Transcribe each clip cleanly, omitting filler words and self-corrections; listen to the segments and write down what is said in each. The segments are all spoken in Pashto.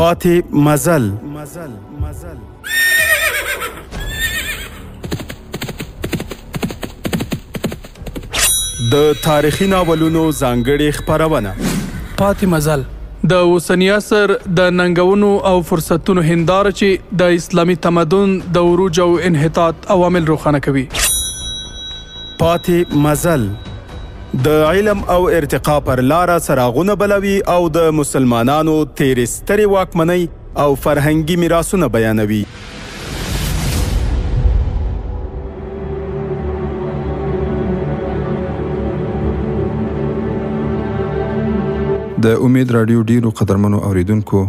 پاتې مزل. د تاریخي ناولونو ځانګړې خپرونه پاتې مزل د اوسني عصر د ننګونو او فرصتونو هنداره چې د اسلامي تمدن د عروج او انحطاط عوامل روښانه کوي. پاتې مزل د علم او ارتقا پر لاره څراغونه بلوي او د مسلمانانو تیرې سترې واکمنۍ او فرهنګي میراثونه بیانوي. د امید رادیو ډیرو قدرمنو اوریدونکو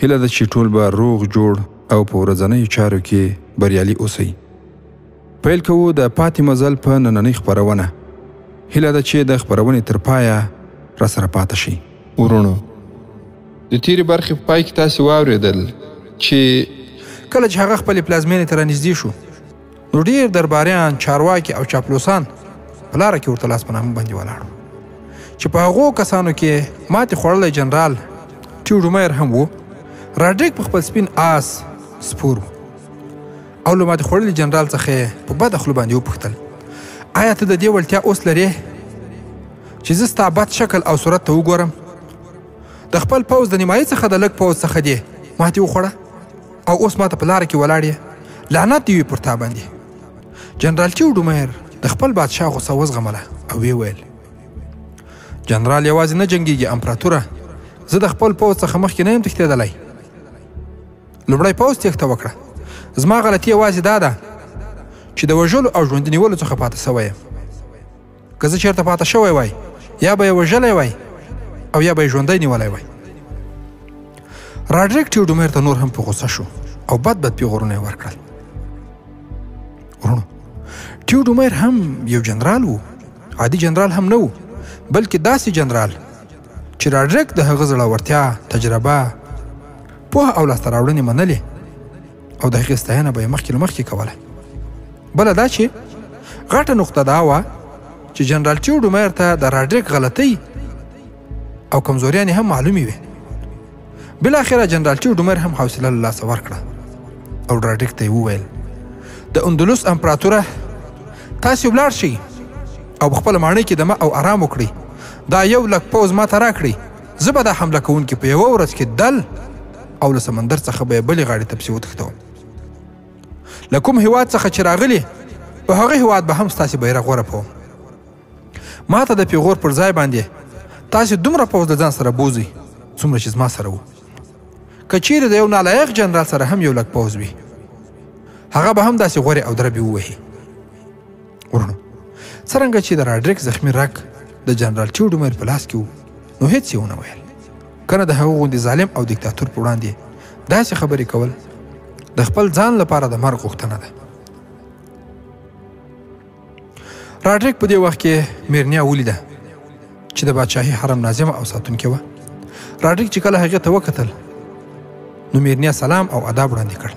هیله ده چې ټول به روغ جوړ او په ورځنیو چارو کې بریالي اوسئ. پیل کوو د پاتې مزل په نننۍ خپرونه. هیله ده چې د خپرونې تر پایه راسره پاتې شي. ورونو، د تیرې برخې په پای کې تاسې واورېدل چې کله چې هغه خپلې پلازمینې ته رانږدې شو نو ډېر درباریان، چارواکي او چاپلوسان په لاره کې ورته لاس په نامه باندې ولاړ چې په هغو کسانو کې ماتې خوړلی جنرال ټیوډومیر هم و. راډریک په خپل سپین آس سپور و او له ماتې خوړلي جنرال څخه یې په بده خوله باندې وپوښتل: آیا ته د دې وړتیا اوس لرې چې زه ستا بد شکل او صورت ته وګورم؟ د خپل پوځ د نیمایي څخه د لږ پوځ څخه دې ماتې وخوړه او اوس ماته په لاره کې ولاړ یې. لعنت دې وي پر تا باندې. جنرال ټیوډومیر د خپل بادشاه غوسه وزغمله او ویې ویل: جنرال یوازې نه جنګیږي امپراتوره، زه د خپل پوځ څخه مخکې نه یم تښتېدلی. لومړی پوځ تېښته وکړه. زما غلطي یوازې دا ده چې د وژلو او ژوندي نیولو څخه پاتې سوی یم. که زه چېرته پاتې شوی وای یا به یې وژلی وای او یا به یې ژوندی نیولی وای. راډریک ټیوډومیر ته نور هم په غوسه شو او بد پیغورونه یې ورکړل. ورونو، ټیوډومیر هم یو جنرال و، عادي جنرال هم نه و، بلکې داسې جنرال چې راډریک د هغه زړورتیا، تجربه، پوهه او لاسته راوړنې منلې او د هغې ستاینه به یې مخکې له مخکې کوله. بله دا چې غټه نقطه دا وه چې جنرال ټیوډومیر ته د راډریک غلطۍ او کمزوریانې هم معلومې وې. بالاخره جنرال ټیوډومیر هم حوصله له لاسه ورکړه او راډریک ته یې وویل: د اندلس امپراتوره، تاسې ولاړ شئ او په خپله ماڼۍ کې دمه او آرام وکړئ. دا یو لک پوځ ما ته راکړئ. زه به دا حمله کوونکي په یوه ورځ کې دل او له سمندر څخه به یې بلې غاړې ته پسې وتښتوم. له کوم هېواد څخه چې راغلي په هغه هېواد به هم ستاسې بیرغ ورپوم. ما ته د پیغور پر ځای باندې تاسې دومره پوځ د ځان سره بوځئ څومره چې زما سره و. که چیرې د یو نالایق جنرال سره هم یو لک پوځ وي هغه به هم داسې غورې او دربې ووهي. ورونو، څرنګه چې د راډریک زخمي رګ د جنرال ټیوډومیر په لاس کې و نو هېڅ یې ونه ویل. کنه د هغه غوندې ظالم او دیکتاتور په وړاندې داسې خبرې کول د خپل ځان لپاره د مرګ غوښتنه ده. راډریک په دې وخت کې میرنیا ولیده چې د بادشاهي حرم ناظمه او ساتونکې وه. راډریک چې کله هغې ته وکتل نو میرنیا سلام او اداب وړاندې کړ.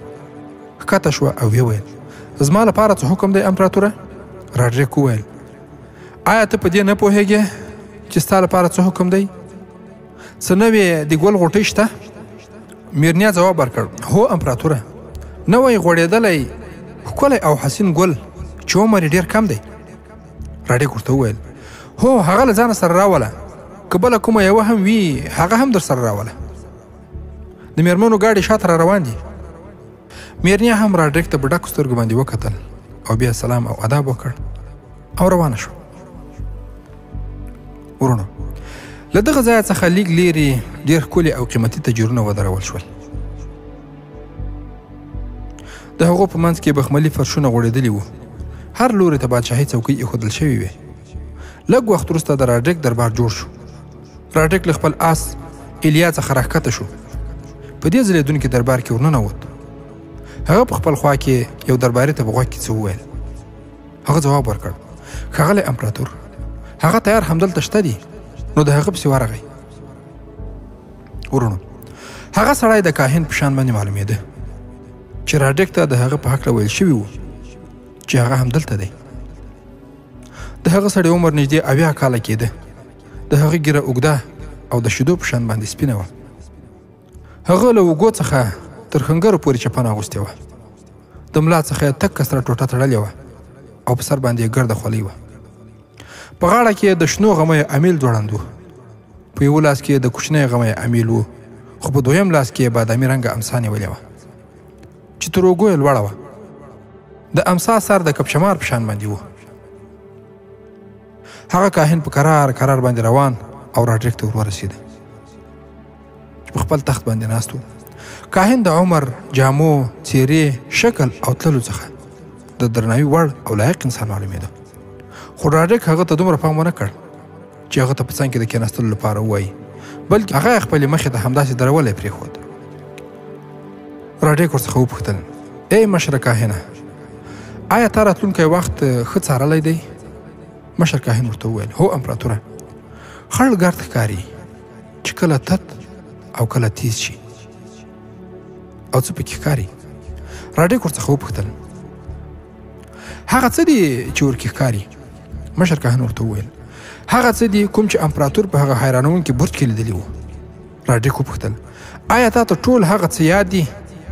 ښکته شوه او ویې ویل: زما لپاره څه حکم دی امپراتوره؟ راډریک وویل: آیا ته په دې نه پوهېږې چې ستا لپاره څه حکم دی؟ څه نوې د ګل غوټۍ شته؟ میرنیا ځواب ورکړ: هو امپراتوره، نوی غوړېدلی ښکلی او حسین ګل چې عمر یې ډېر کم دی. راډریک ورته وویل: هو، هغه له ځانه سره راوله، که بله کومه یوه هم وي هغه هم در سره راوله. د میرمنو ګاډي شاته را روان دي. میرنیا هم راډریک ته په ډکو سترګو باندې وکتل او بیا سلام او اداب وکړ او روانه شو. ورونو، له دغه ځایه څخه لیږ لیرې ډېر ښکلي او قیمتي تجرونه ودرول شول. د هغو په منځ کې بخملي فرشونه غوړېدلي وو. هر لوري ته بادشاهي څوکۍ ایښودل شوې وې. لږ وخت وروسته د راډریک دربار جوړ شو. راډریک له خپل آس ایلیا څخه راښکته شو. په دې ځلېدونکي دربار کې ورننوت. هغه په خپل خوا کې یو درباري ته په غوږ کې څه وویل. هغه ځواب ورکړ: ښاغلی امپراتور، هغه تیار همدلته شته دي. نو د هغه پسې ورغی. ورونو، هغه سړی د کاهن په شان باندې معلومېده چې راډریک ته د هغه په هکله ویل شوي وو چې هغه همدلته دی. د هغه سړي عمر نږدې 80 کاله کېده. د هغه ږیره اوږده او د شیدو په شان باندې سپینه وه. هغه له اوږو څخه تر خنګرو پورې چپنه اغوستې وه. د ملا څخه یې تکه سره ټوټه تړلې وه او په سر باندې یې ګرده خولۍ وه. په غاړه کې د شنو غمیو امیل ځوړند و. په یوه لاس کې د کوچنۍ غمیو امیل و، خو په دویم لاس کې یې بادامي رنګه امسا نیولې وه چې تر اوږو یې لوړه وه. د امسا سر د کپشمار په شان باندې و. هغه کاهن په کرار کرار باندې روان او راډریک ته ورسېده چې په خپل تخت باندې ناست و. کاهن د عمر، جامو، څیرې، شکل او تللو څخه د درناوي وړ او لایق انسان معلومېده. خو راډریک هغه ته دومره پام ونه کړ چې هغه ته په څنګ کې د کېناستلو لپاره ووایي، بلکې هغه یې خپلې مخې ته همداسې درولې پرېښود. راډریک ورڅخه وپوښتل: ای مشره کاهنه، آیا تا راتلونکی وخت ښه څارلی دی؟ مشر کاهن ورته وویل: هو امپراتوره، خړ ګرد ښکاري چې کله تت او کله تیز شي. او څه پکې ښکاري؟ راډریک ورڅخه وپوښتل: هغه څه دي چې ورکې ښکاري؟ مشر کاهن ورته وویل: هغه څه دي کوم چې امپراتور په هغه حیرانونکي برج کې لیدلي وو. راډریک وپوښتل: آیا تا ته ټول هغه څه یاد دي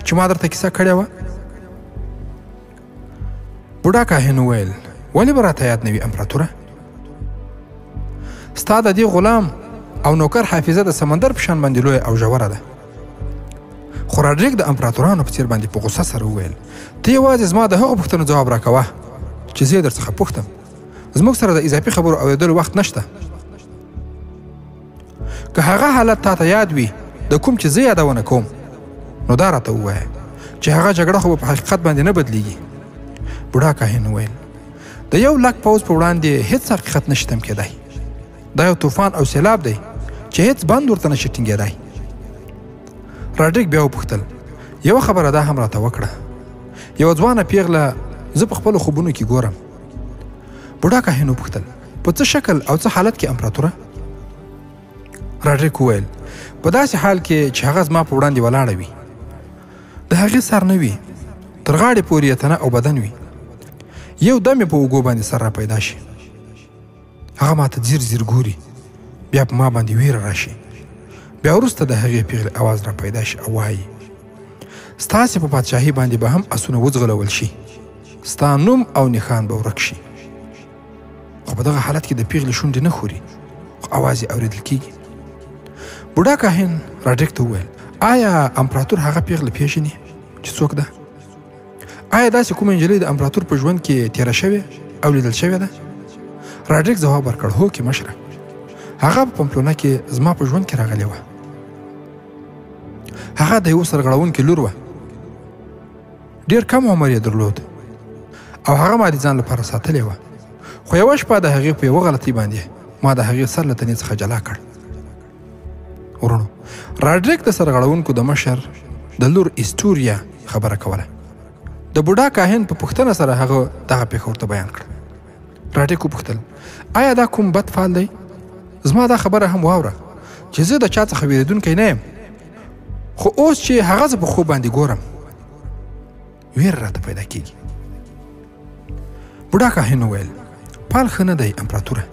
چې ما درته کیسه کړې وه؟ بوډا کاهن وویل: ولې به راته یاد نه وي امپراتوره؟ ستا د دې غلام او نوکر حافظه د سمندر په شان باندې لویه او ژوره ده. خو راډریک د امپراتورانو په څېر باندې په غوسه سره وویل: ته یوازې زما د هغو پوښتنو ځواب راکوه چې زه یې درڅخه پوښتم. زموږ سره د اضافي خبرو اورېدلو وخت نشته. که هغه حالت تا ته یاد وي د کوم چې زه یادونه کوم، نو دا راته ووایه چې هغه جګړه خو په حقیقت باندې نه بدلیږي. بوډا کاهن وویل: د یو لک پوځ په وړاندې هیڅ حقیقت نشي تم کېدی. دا یو طوفان او سیلاب دی چې هیڅ بند ورته نشي ټینګېدی. راډریک بیا وپوښتل: یوه خبره دا هم راته وکړه، یوه ځوانه پیغله زه په خپلو خوبونو کې ګورم. بوډا کاهن وپوښتل: په څه شکل او څه حالت کې امپراتوره؟ راډریک وویل: په داسې حال کې چې هغه زما په وړاندې ولاړه وي، د هغې سر نه وي، تر غاړې پورې یې تنه او بدن وي، یو دم یې په اوږو باندې سر را پیدا شي، هغه ما ته ځیر ځیر ګوري، بیا په ما باندې ویره راشي، بیا وروسته د هغې پیغلې اواز را پیدا شي او وایي: ستاسې په پادشاهي باندې به هم اسونه وځغلول شي، ستا نوم او نښان به ورک شي. خو په دغه حالت کې د پیغلې شونډې نه خوري، خو اواز یې اورېدل کېږي. بوډا کاهن راډریک ته وویل: آیا امپراتور هغه پیغله پیژني چې څوک ده؟ آیا داسې کومه نجلۍ د امپراتور په ژوند کې تېره شوې او لیدل شوې ده؟ راډریک ځواب ورکړ: هو کې مشره، هغه په پمپلونه کې زما په ژوند کې راغلې وه. هغه د یو سرغړونکي لور وه، ډېر کم عمر یې درلود او هغه ما د ځان لپاره ساتلې وه. خو یوه شپه د هغې په یوه غلطۍ باندې ما د هغې سر له تنې څخه جلا کړ. ورونو، راډریک د سرغړونکو د مشر د لور ایسټوریا خبره کوله. د بوډا کاهن په پوښتنه سره هغه دغه پېښه ورته بیان کړه. راډریک وپوښتل: آیا دا کوم بد فعل دی؟ زما دا خبره هم واوره چې زه د چا څخه وېرېدونکی نه یم، خو اوس چې هغه زه په خوب باندې ګورم، ویره راته پیدا کېږي. بوډا کاهن وویل: پال ښه نه دی امپراتوره،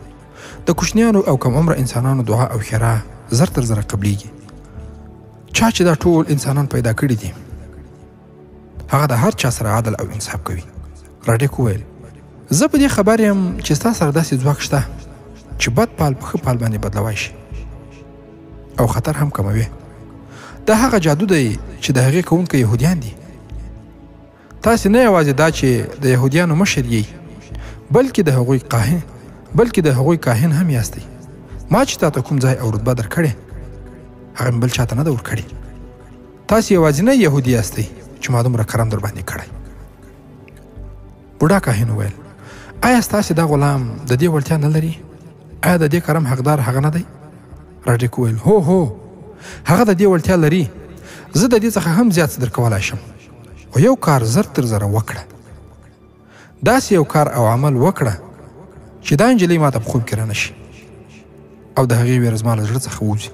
د کوچنیانو او کم عمره انسانانو دعا او ښېرا زر تر زره قبلیږي. چا چې دا ټول انسانان پیدا کړي دي، هغه د هر چا سره عدل او انصاف کوي. راډریک وویل: زه په دې خبر یم چې ستا سره داسې ځواک شته چې بد پال په ښه پال باندې بدلوای شي او خطر هم کموي. دا هغه جادو دی چې د هغې کوونکي یهودیان دي. تاسې نه یوازې دا چې د یهودیانو مشر یې، بلکې د هغوی کاهن هم یاستئ. ما چې تاته کوم ځای او رتبه درکړې، هغه مې بل چاته نه ده ورکړې. تاسې یوازینی یهودي یاستئ چې ما دومره کرم در باندې کړی. بوډا کاهن وویل: آیا ستاسې دا غلام د دې وړتیا نه لري؟ آیا د دې کرم حقدار هغه نه دی؟ راډریک وویل: هو، هغه د دې وړتیا لري. زه د دې څخه هم زیات څه درکولی شم، خو یو کار زر تر زره وکړه. داسې یو کار او عمل وکړه چې دا نجلۍ ما ته په خوب کې رانه شي او د هغې ویره زما له زړه څخه ووځي.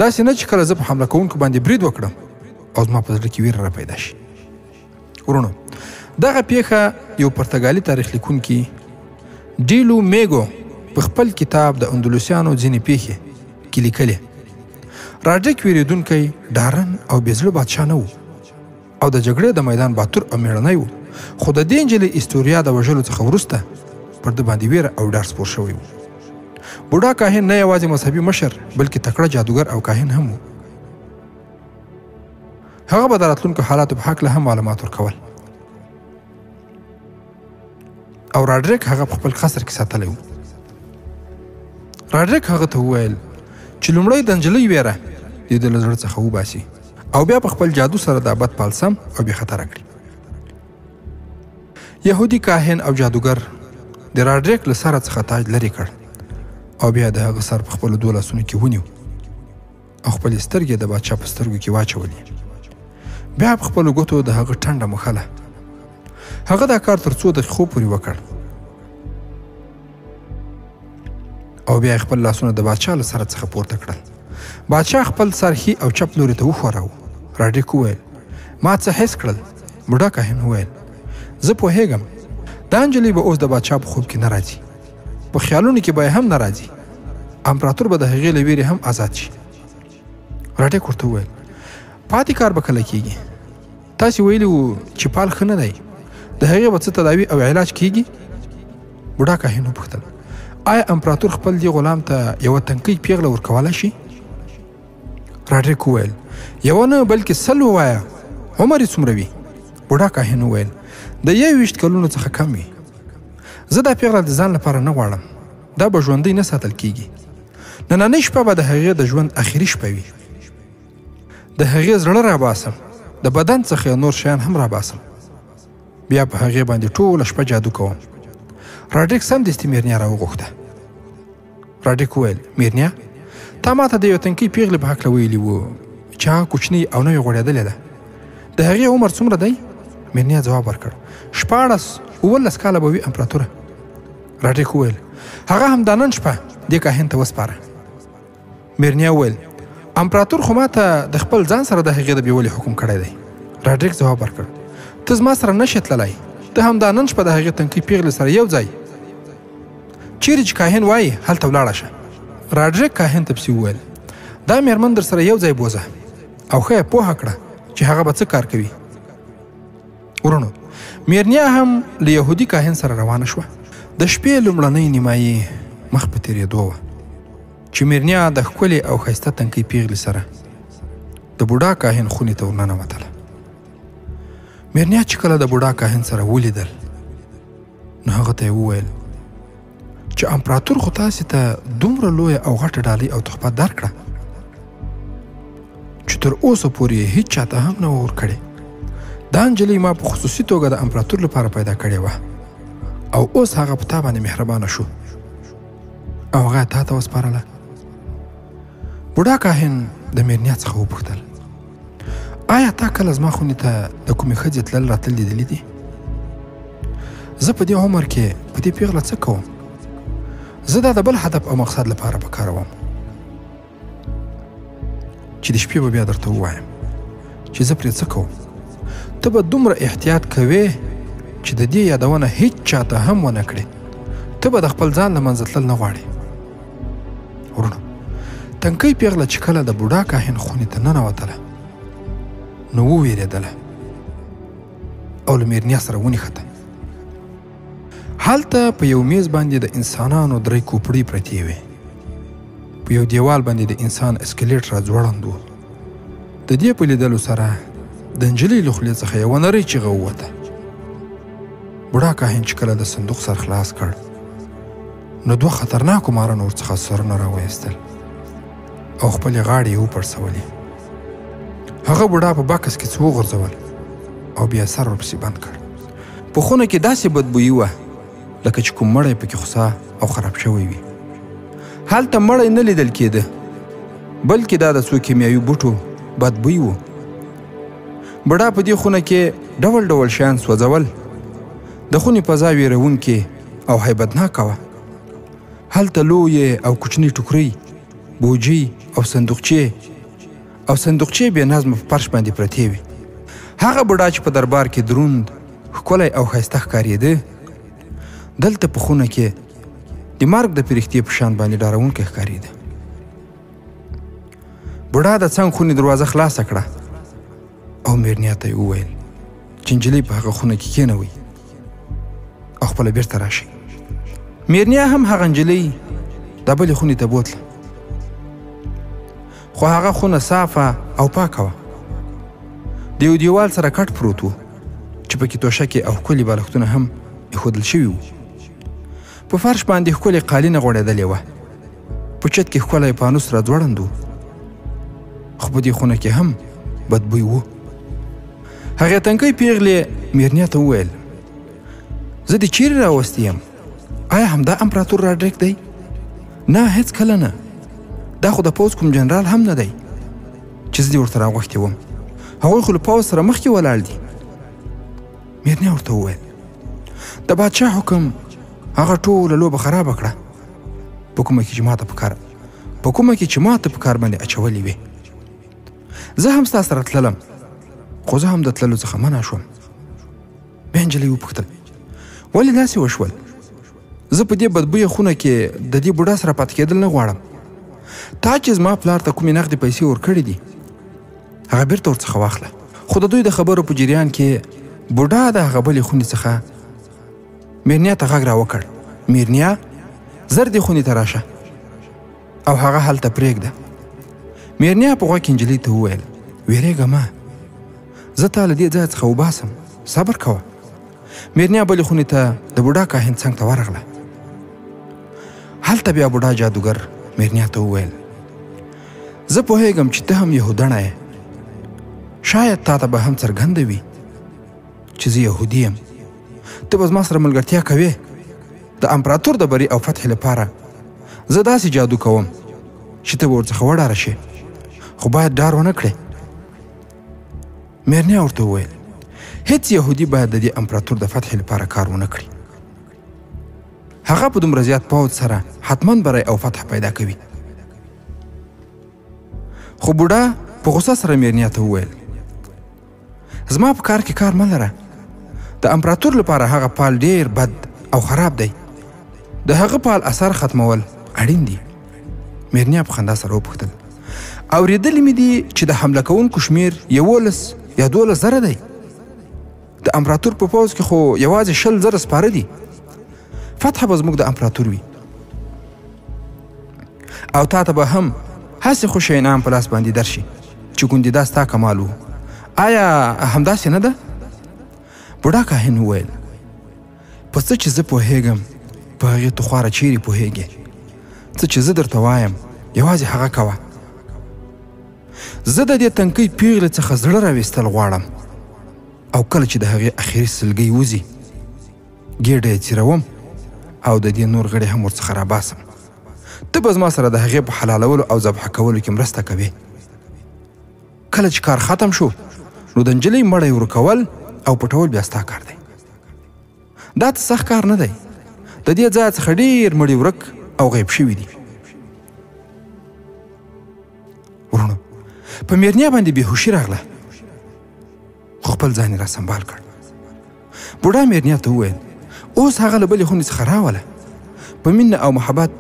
داسې نه چې کله زه په حمله کوونکو باندې برید وکړم او زما په زړه کې ویره را پیدا شي. ورونو، دغه پیښه یو پرتګالي تاریخ لیکونکي ډیلو میګو په خپل کتاب د اندلسیانو ځینې پیښې کې لیکلې. راډریک ویرېدونکی ډارن او بېزړه بادشاه نه و او د جګړې د میدان باتور او مېړنی و، خو د دې نجلۍ استوریا د وژلو څخه وروسته پر ده باندې ویره او ډار سپور شوی و. بوډا کاهن نه یوازې مذهبي مشر بلکې تکړه جادوګر او کاهن هم و. هغه به د راتلونکو حالاتو په هکله هم معلومات ورکول او راډریک هغه په خپل قصر کې ساتلی و. راډریک هغه ته وویل چې لومړی د نجلۍ ویره د ده له زړه څخه وباسي او بیا په خپل جادو سره د ابد پالسم او بې خطره کړي. یهودي کاهن او جادوګر د راډریک له سره څخه تاج لرې کړ او بیا د هغه سر په خپلو 2 لاسونو کې ونیو او خپلې سترګې د بادشاه په سترګو کې واچولې. بیا په خپلو ګوتو د هغه ټنډه مښله. هغه دا کار تر 2 دقیقو پورې وکړ او بیا خپل لاسونه د بادشاه له سر څخه پورته کړل. بادشاه خپل سر ښي او چپ لوري ته وښوراوه. راډریک وویل ما څه حس کړل؟ بوډا کاهن وویل زه پوهیږم دا نجلۍ به اوس د بادشاه په خوب کې نه راځي، په خیالونو کې به یې هم نه راځي. امپراتور به د هغې له ویرې هم آزاد شي. راډریک ورته وویل پاتې کار به کله کیږي؟ تاسې ویلي وو چې پال ښه نه دی، د هغې به څه تداوي او علاج کیږي؟ بوډا کاهن وپوښتل آیا امپراتور خپل دې غلام ته یوه تنکۍ پیغله ورکولی شي؟ راډریک وویل یوه نه بلکې 100 ووایه، عمر یې څومره وي؟ بوډا کاهن وویل د 21 کلونو څخه کم وي. زه دا پیغله د ځان لپاره نه غواړم، دا به ژوندۍ نه ساتل کیږي. نننۍ شپه به د هغې د ژوند اخري شپه وي. د هغې زړه راباسم، د بدن څخه نور شیان هم راباسم، بیا په هغې باندې ټوله شپه جادو کوم. راډریک سمدستي میرنیا راوغوښته. راډریک وویل میرنیا تا ماته د یو تنکۍ پیغلې په هکله ویلي وو چې هغه کوچنۍ او نوې غوړېدلې ده. د هغې عمر څومره دی؟ میرنیا ځواب ورکړ 14 کاله به وي امپراتوره. راډریک وویل هغه هم دا نن شپه دې کاهن ته وسپاره. میرنیا وویل امپراتور خو ماته د خپل ځان سره د هغې د بیولې حکم کړی دی. راډریک ځواب ورکړ ته زما سره نشې تللی، ته هم دا نن شپه د هغې تنکۍ پیغلې سره یو ځای چیرې چې کاهن وایي هلته ولاړه شه. راډریک کاهن ته پسې وویل دا میرمن در سره یو ځای بوځه او ښه یې پوهه کړه چې هغه به څه کار کوي. ورونو میرنیا هم له یهودي کاهن سره روانه شوه. د شپې لومړنۍ نیمایي مخ په تېرېدو وه چې میرنیا د ښکلې او ښایسته تنکۍ پیغلې سره د بوډا کاهن خونې ته ورننوتله. میرنیا چې کله د بوډا کاهن سره ولیدل نو هغه ته یې وویل چې امپراتور خو تاسې ته دومره لویه او غټه ډالۍ او تحفه درکړه چې تر اوسه پورې یې هیڅ چاته هم نه وه ورکړې. دا نجلۍ ما په خصوصي توګه د امپراتور لپاره پیدا کړې وه او اوس هغه په تا باندې مهربانه شو او هغه تا ته وسپارله. بوډا کاهن د میرنیا څخه وپوښتل آیا تا کله زما خونې ته د کومې ښځې تلل راتلل لیدلي دي؟ زه په دې عمر کې په دې پیغله څه کوم؟ زه دا د بل هدف او مقصد لپاره پکاروم چې د شپې به بیا درته ووایم چې زه پرې څه کوم. ته به دومره احتیاط کوې چې د دې یادونه هیڅ چاته هم ونه کړې. ته به د خپل ځان له منځه تلل نه غواړې. ورونو تنکۍ پیغله چې کله د بوډا کاهن خونې ته ننوتله نو وویرېدله او له میرنیا سره ونښته. هلته په یو میز باندې د انسانانو 3 کوپړۍ پرتې وې. په یو دیوال باندې د انسان اسکلیټ را ځوړند و. د دې په لیدلو سره د نجلۍ له خولې څخه یوه نرۍ چیغه ووته. بوډا کاهن چې کله د صندوق سر خلاص کړ نو 2 خطرناکو مارانو ورڅخه سرونه راوایستل او خپلې غاړې یې وپړسولې. هغه بوډا په بکس کې څه وغورځول او بیا سر ورپسې بند کړ. په خونه کې داسې بدبویي وه لکه چې کوم مړی پکې خوسا او خراب شوی وي. هلته مړی نه لیدل کېده بلکې دا د څو کیمیاوي بوټو بدبوی و. بوډا په دې خونه کې ډول ډول شیان سوځول. د خونې فضا ویرونکې او هیبتناکه وه. هلته لویې او کوچنۍ ټوکرۍ، بوجۍ او صندوقچې بې نظمه په فرش باندې پرتې وې. هغه بوډا چې په دربار کې دروند، ښکلی او ښایسته ښکارېده دلته په خونه کې د مرګ د فرښتې په شان باندې ډارونکی ښکارېده. بوډا د څنګ خونې دروازه خلاصه کړه او میرنیا ته یې وویل چې نجلۍ په هغه خونه کې کښېنوئ او خپله بیرته راشئ. میرنیا هم هغه نجلۍ د بلې خونې ته بوتله، خو هغه خونه صافه او پاکه وه. د یو دیوال سره کټ پروت و چې پکې توشکې او ښکلي بالښتونه هم ایښودل شوي وو. په فرش باندې ښکلې قالینه غوړېدلې وه. په چت کې ښکلی پانوس را ځوړند و، خو په دې خونه کې هم بدبوی و. هغې تنکۍ پیغلې میرنیا ته وویل زه دې چیرې راوستی یم؟ آیا همدا امپراتور راډریک دی؟ نه، هیڅ کله نه. دا خو د پوځ کوم جنرال هم نه دی چې زه دې ورته راغوښتې وم. هغوی خو له پوځ سره مخکې ولاړ دي. میرنیا ورته وویل د بادشاه حکم هغه ټوله لوبه خرابه کړه په کومه کې چې ماته په کار باندې اچولې وې. زه هم ستا سره تللم، خو زه هم د تللو څخه منع شوم. بیا نجلۍ وپوښتل ولې داسې وشول؟ زه په دې بدبویه خونه کې د دې بوډا سره پاتې کېدل نه غواړم. تا چې زما پلار ته کومې نغدې پیسې ورکړې دي هغه بیرته ورڅخه واخله. خو د دوی د خبرو په جریان کې بوډا د هغه بلې خونې څخه میرنیا ته غږ راوکړ میرنیا زر دې خونې ته راشه او هغه هلته پرېږده. میرنیا په غوږ کې نجلۍ ته وویل ویرېږه مه، زه تا له دې ځایه څخه وباسم، صبر کوه. میرنیا بلې خونې ته د بوډا کاهن څنګ ته ورغله. هلته بیا بوډا جادوګر میرنیا ته وویل زه پوهېږم چې ته هم یهودڼه یې، شاید تا ته به هم څرګنده وي چې زه یهودي یم. ته به زما سره ملګرتیا کوې. د امپراتور د بري او فتح لپاره زه داسې جادو کوم چې ته به ورڅخه وډاره شې، خو باید ډار ونه کړې. میرنیا ورته وویل هیڅ یهودي باید د دې امپراتور د فتح لپاره کار ونه کړي. هغه په دومره زیات پوځ سره حتما بری او فتح پیدا کوي. خو بوډا په غوسه سره میرنیا ته وویل زما په کار کې کار مه لره. د امپراتور لپاره هغه پال ډیر بد او خراب دی. د هغه پال اثر ختمول اړین دي. میرنیا په خندا سره وپوښتل اورېدلې مې دي چې د حمله کوونکو شمیر 11 یا 12 زره دی. د امپراتور په پوځ کې خو یوازې 20 زره سپاره دي. فتح به زموږ د امپراتور وي او تا ته به هم هسې خوشی انعام په لاس باندې درشي چې ګوندې دا ستا کمال و. آیا همداسې نه ده؟ بوډا کاهن وویل په څه چې زه پوهېږم په هغې تو خواره چیرې پوهېږې. څه چې زه درته وایم یوازې هغه کوه. زه د دې تنکۍ پیغلې څخه زړه راویستل غواړم او کله چې د هغې اخري سلګۍ وځي ګېډه یې څیروم او د دې نور غړي هم ورڅخه راباسم. ته به زما سره د هغې په حلالولو او ذبحه کولو کې مرسته کوې. کله چې کار ختم شو نو د نجلۍ مړی ورکول او پټول بیا ستا کار دی. دا ته سخت کار نه دی. د دې ځای څخه ډېر مړي ورک او غیب شوي دي. ورونو په میرنیا باندې بېهوشي راغله خو خپل ځان یې را سنبال کړ. بوډا میرنیا ته وویل اوس هغه له بلې خونې څخه راوله. په مینه او محبت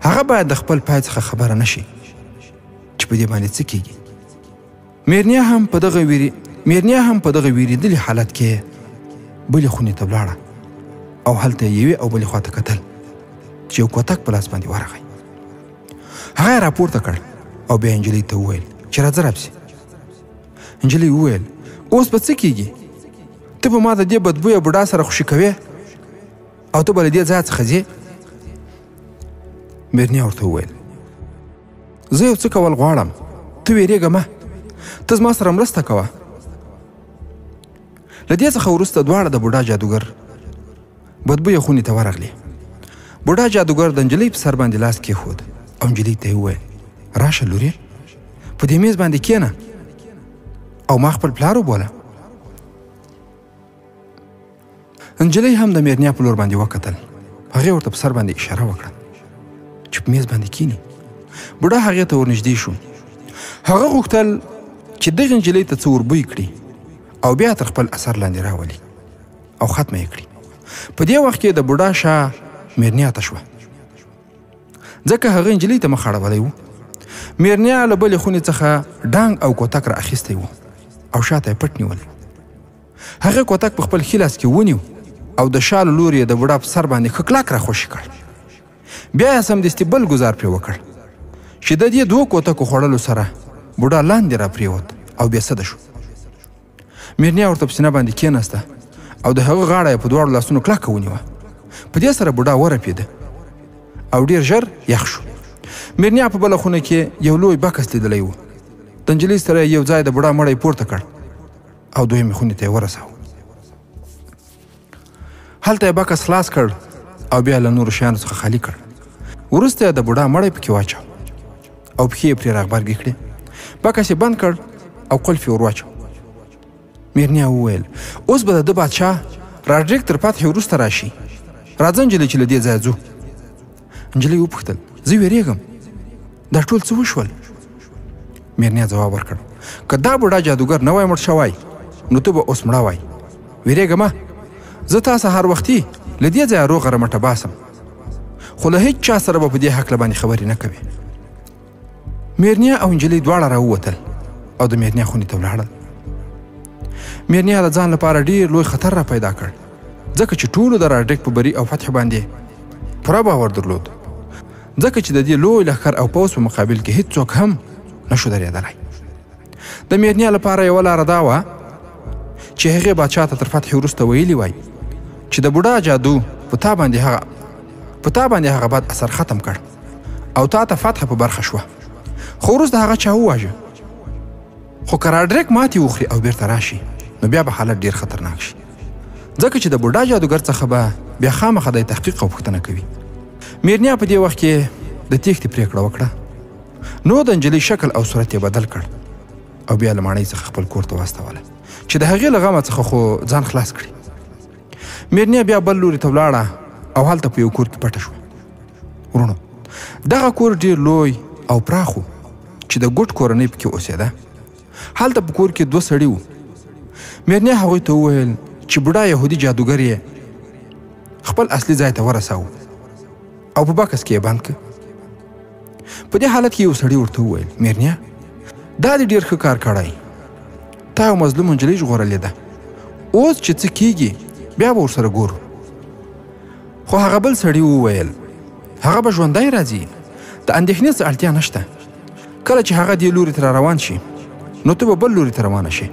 هغه باید د خپل پای څخه خبره نشي چې په دې باندې څه کېږي. میرنیا هم په دغه ویرېدلي حالت کې بلې خونې ته ولاړه او هلته یې یوې او بلې خواته کتل چې یو کوتک په لاس باندې ورغی. هغه یې راپورته کړ او بیا نجلۍ ته وویل چې راځه رابسې. نجلۍ وویل اوس به څه کېږي؟ ته به ما د دې بدبویه بوډا سره خوشي کوې او ته به له دې ځایه څخه ځې؟ میرنیا ورته وویل زه یو څه کول غواړم، ته ویرېږه مه، ته زما سره مرسته کوه. له دې څخه وروسته دواړه د بوډا جادوګر بدبویه خونې ته ورغلې. بوډا جادوګر د نجلۍ په سر باندې لاس کېښود او نجلۍ ته یې وویل راشه لورې په دې میز باندې کښېنه او ما خپل پلار وبوله. نجلۍ هم د میرنیا په لور باندې وکتل. هغې ورته په سر باندې اشاره وکړه چې په میز باندې کښېني. بوډا هغې ته ورنږدې شو. هغه غوښتل چې دغې نجلۍ ته څه وربوی کړي او بیا تر خپل اثر لاندې راولي او ختمه یې کړي. په دې وخت کې د بوډا شاه میرنیا ته شوه ځکه هغه نجلۍ ته مخ اړولی و میرنیا له بلې خونې څخه ډانګ او کوتک را اخیستی و او شاته یې پټ نیول. هغې کوتک په خپل ښي لاس کې ونیو او د شال لور یې د بوډا په سر باندې ښه کلک را خوشې کړ. بیا یې سمدستي بل ګزار پرې وکړ چې د دې دوه کوتکو خوړلو سره بوډا لاندې را پرېوت او بې سده شو. میرنیا ورته په سینه باندې کېناسته او د هغه غاړه یې په دواړو لاسونو کلکه ونیوه. په دې سره بوډا ورپېده او ډېر ژر یخ شو. میرنیا په بله خونه کې یو لوی بکس لیدلی و. د نجلۍ سره یو ځای د بوډا مړی پورته کړ او دویمې خونې ته یې ورساوه. هلته یې بکس خلاص کړ او بیا له نورو شیانو څخه خالي کړ. وروسته یې د بوډا مړی پکې واچو او پښې یې پرې راغبرګې کړې. بکس یې بند کړ او قلف یې ور واچو. میرنیا وویل اوس به د ده بادشاه راډریک تر فتحې وروسته راشي. راځه نجلۍ چې له دې ځایه ځو. نجلۍ وپوښتل زه ویرېږم دا ټول څه وشول؟ میرنیا ځواب ورکړ که دا بوډا جادوګر نه وای مړ شوی نو ته به اوس مړه وای. ویرېږه مه، زه تا سهار وختي له دې ځایه روغه رمټه باسم، خو له هیڅ چا سره به په دې هکله باندې خبرې نه کوې. میرنیا او نجلۍ دواړه راووتل او د میرنیا خونې ته ولاړل. میرنیا د ځان لپاره ډېر لوی خطر را پیدا کړ ځکه چې ټولو د راډریک په بري او فتح باندې پوره باور درلود، ځکه چې د دې لوی لښکر او پوځ په مقابل کې هیڅوک هم نشو درېدلی. د میرنیا لپاره یوه لاره دا وه چې هغې بادشاه ته تر فتحې وروسته ویلي وای چې د بوډا جادو په تا باندې هغه بد اثر ختم کړ او تا ته فتح په برخه شوه، خو وروسته هغه چا وواژه. خو که راډریک ماتې وخوري او بیرته راشي نو بیا به حالت ډېر خطرناک شي، ځکه چې د بوډا جادوګر څخه به بیا خامخا دی تحقیق او پوښتنه کوي. میرنیا په دې وخت کې د تېښتې پرېکړه وکړه. نو د نجلۍ شکل او صورت یې بدل کړ او بیا له ماڼۍ څخه خپل کور ته واستوله چې د هغې له غمه څخه خو ځان خلاص کړي. میرنیا بیا بل لوري ته ولاړه او هلته په یو کور کې پټه شوه. ورونو دغه کور ډېر لوی او پراخ و چې د ګوټ کورنۍ پکې اوسېده. هلته په کور کې دوه سړي وو. میرنیا هغوی ته وویل چې بوډا یهودي جادوګر یې خپل اصلي ځای ته ورساوه او په بکس کې یې بند کړ. په دې حالت کې یو سړي ورته وویل میرنیا دا دې ډېر ښه کار کړی، تا یو مظلوم نجلۍ ژغورلې ده، اوس چې څه کیږي بیا به ورسره ګورو. خو هغه بل سړي وویل هغه به ژوندی راځي، د اندېښنې څه اړتیا نشته، کله چې هغه دې لوري ته را روان شي نو ته به بل لوري ته روانه شي.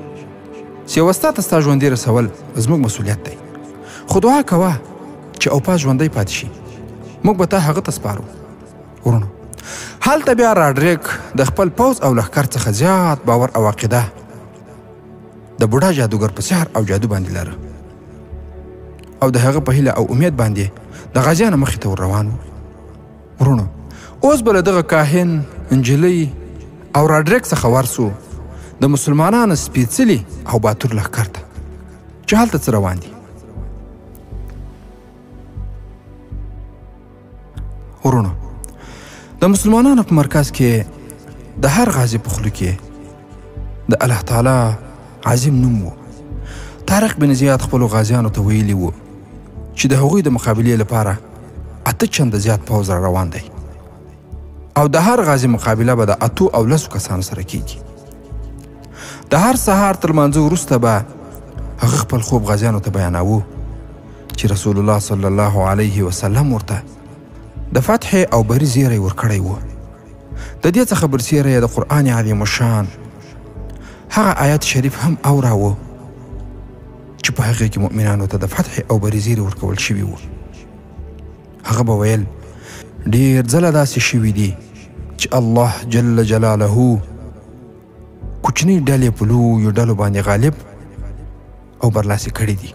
سیوستا ته ستا ژوندی رسول زموږ مسؤلیت دی، خو دعا کوه چې اوپاس ژوندی پاتې شي، موږ به تا هغه ته سپارو. ورونو هلته بیا راډریک د خپل پوځ او لښکر څخه زیات باور او عقیده د بوډا جادوګر په سحر او جادو باندې لره او د هغه په هیله او امید باندې د غازیانو مخې ته ور روان و. ورونو اوس به له دغه کاهن نجلۍ او راډریک څخه ورسو د مسلمانانو سپېڅلي او باتور لښکر ته چې هلته څه روان دي. ورونو د مسلمانانو په مرکز کې د هر غازي په خوله کې د الله تعالی عظیم نوم و. طارق بن زیاد خپلو غازیانو ته ویلي و چې د هغوی د مقابلې لپاره 8 چنده زیات پوځ را روان دی او د هر غازي مقابله به د 8 او 10 کسانو سره کیږي. د هر سهار تر لمانځه وروسته به هغه خپل خوب غازیانو ته بیاناوه چې رسول الله صلی الله علیه وسلم ورته د فتح او بری زیری ورکړی و. د دې څخه برسیره یې د قرآن عظیم الشان هغه آیت شریف هم اوراوه چې په هغې کې مؤمنانو ته د فتح او بری زیری ورکول شوي وو. هغه به ویل ډېر ځله داسې شوي دي چې الله جل جلاله کوچنۍ ډلې په لویو ډلو باندې غالب او برلاسي کړي دي.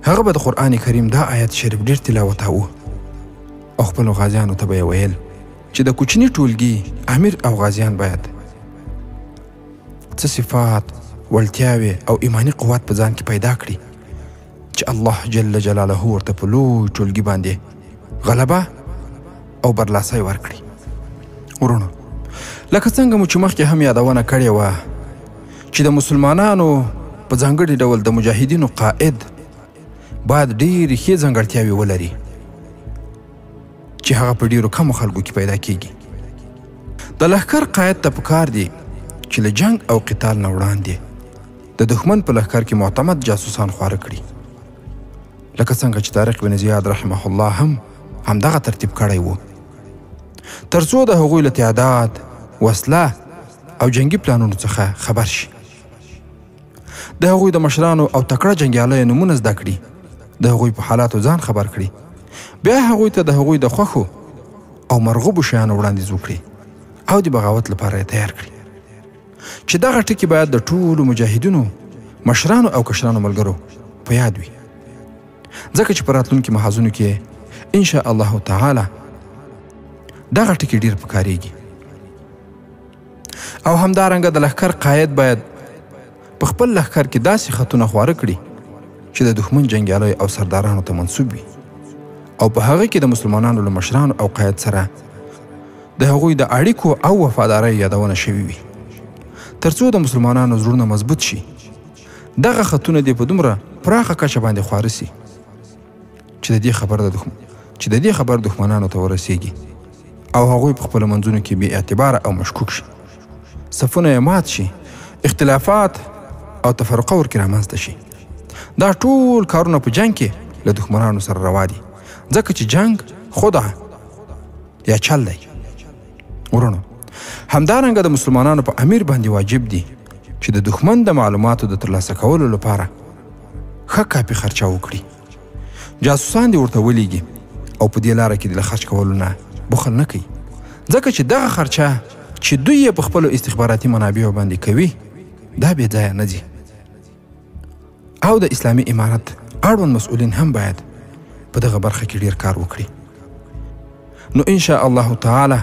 هغه به د قرآن کریم دا آیت شریف ډېر تلاوتاوه او خپلو غازیانو ته به یې ویل چې د کوچني ټولګي امیر او غازیان باید څه صفات، وړتیاوې او ایماني قوت په ځان کې پیدا کړي چې الله جل جلاله ورته په لوی ټولګي باندې غلبه او برلاسي ورکړي. ورونو لکه څنګه مو چې مخکې هم یادونه کړې وه چې د مسلمانانو په ځانګړي ډول د مجاهدینو قائد باید ډېرې ښې ځانګړتیاوې ولري چې هغه په ډېرو کمو خلکو کې پیدا کیږي. د لښکر قاید ته پکار دی چې له جنگ او قتال نه وړاندې د دښمن په لښکر کې معتمد جاسوسان خواره کړي، لکه څنګه چې طارق بن زیاد رحمه الله هم همدغه ترتیب کړی و، تر څو د هغوی له تعداد، وسله او جنگي پلانونو څخه خبر شي. د هغوی د مشرانو او تکړه جنګیالیو نومونه زده کړي، د هغوی په حالاتو ځان خبر کړي، بیا هغوی ته د هغوی د خوښو او مرغوبو شیانو وړاندیز وکړي او د بغاوت لپاره یې تیار کړي، چې دغه ټکي باید د ټولو مجاهدینو، مشرانو او کشرانو ملګرو په یاد وي، ځکه چې په راتلونکي محاذونو کې ان شاء الله تعالی دغه ټکي ډیر پکارېږي. او همدارنګه د لښکر قاید باید په خپل لښکر کې داسې خطونه خواره کړي چې د دښمن جنګیالیو او سردارانو ته منسوب وي او په هغه کې د مسلمانانو له مشرانو او قاید سره د هغوی د اړیکو او وفادارۍ یادونه شوې وي، تر څو د مسلمانانو زړونه مضبوط شي. دغه خطونه دې په دومره پراخه کچه باندې خواره سي چې د دې خبر دښمنانو ته ورسیږي او هغوی په خپلو منځونو کې بې اعتباره او مشکوک شي، صفونه یې مات شي، اختلافات او تفرقه ورکې رامنځته شي. دا ټول کارونه په جنگ کې له دښمنانو سره روا دي، ځکه چې جنگ خدعه یا چل دی. ورونو، همدارنګه د مسلمانانو په امیر باندې واجب دي چې د دښمن د معلوماتو د ترلاسه کولو لپاره ښه کافي خرچه وکړي. جاسوسان دې ورته ولیږي او په دې لاره کې د خرچ کولو نه بخل نه کوي، ځکه چې دغه خرچه چې دوی یې په خپلو استخباراتي منابعو باندې کوي دا بې ځایه نه ځي. او د اسلامي امارت اړوند مسؤلین هم باید په دغه برخه کې ډیر کار وکړي. نو ان شاء الله تعالی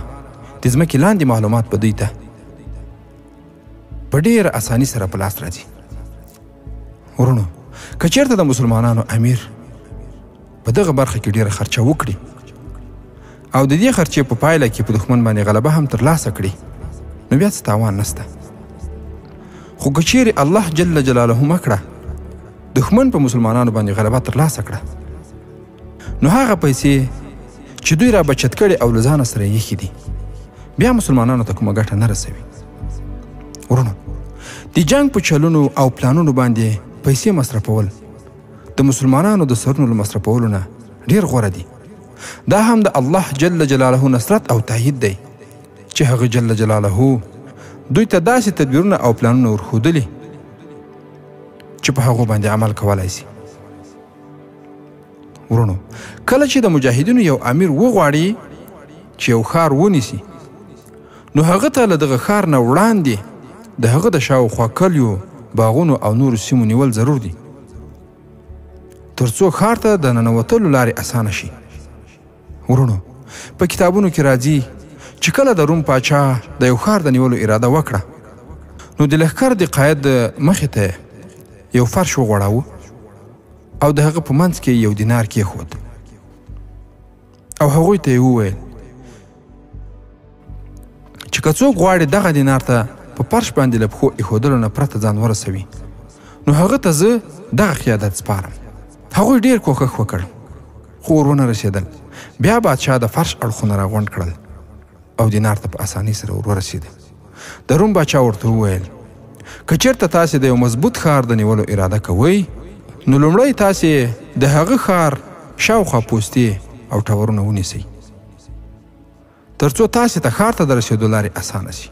د ځمکې لاندې معلومات به دوی ته په ډیره اساني سره په لاس راځي. ورونو، که چېرته د مسلمانانو امیر په دغه برخه کې ډیره خرچه وکړي او د دې خرچې په پایله کې په دښمن باندې غلبه هم ترلاسه کړي، نو بیا څه تاوان نشته. خو که چیرې الله جل جلاله مکړه دښمن په مسلمانانو باندې غلبه ترلاسه کړه، نو هغه پیسې چې دوی را بچت کړي او له ځانه سره یې ایښي دي بیا مسلمانانو ته کومه ګټه نه رسوي. ورونو، د جنگ په چلونو او پلانونو باندې پیسې مصرفول د مسلمانانو د سرونو له مصرفولو نه ډیر غوره دي. دا هم د الله جل جلاله نصرت او تایید دی چې هغه جل جلاله دوی ته داسې تدبیرونه او پلانونه ورښودلي چې په هغو باندې عمل کولی شي. ورونو، کله چې د مجاهدینو یو امیر وغواړي چې یو ښار ونیسي، نو هغه ته له دغه ښار نه وړاندې د هغه د شاوخوا کلیو، باغونو او نورو سیمو نیول ضرور دي، تر څو ښار ته د ننوتلو لارې اسانه شي. ورونو، په کتابونو کې راځي چې کله د روم پاچا د یو ښار د نیولو اراده وکړه، نو د لښکر د قاید مخې ته یو فرش وغوړاوه او د هغه په منځ کې یو دینار کېښود او هغوی ته یې وویل چې که څوک غواړي دغه دینار ته په فرش باندې له پښو ایښودلو نه پرته ځان ورسوي، نو هغه ته زه دغه قیادت سپارم. هغوی ډیر کوښښ وکړ خو ور ونه رسېدل. بیا بادشاه د فرش اړخونه راغونډ کړل او دینار ته په اسانۍ سره ور ورسېده. د روم باچا ورته وویل که چېرته تاسې د یو مضبوط ښار د نیولو اراده کوئ، نو لومړی تاسې د هغه ښار شاوخوا پوستې او ټاورونه ونیسئ، تر څو تاسې ته ښار ته د رسېدو لارې اسانه شي.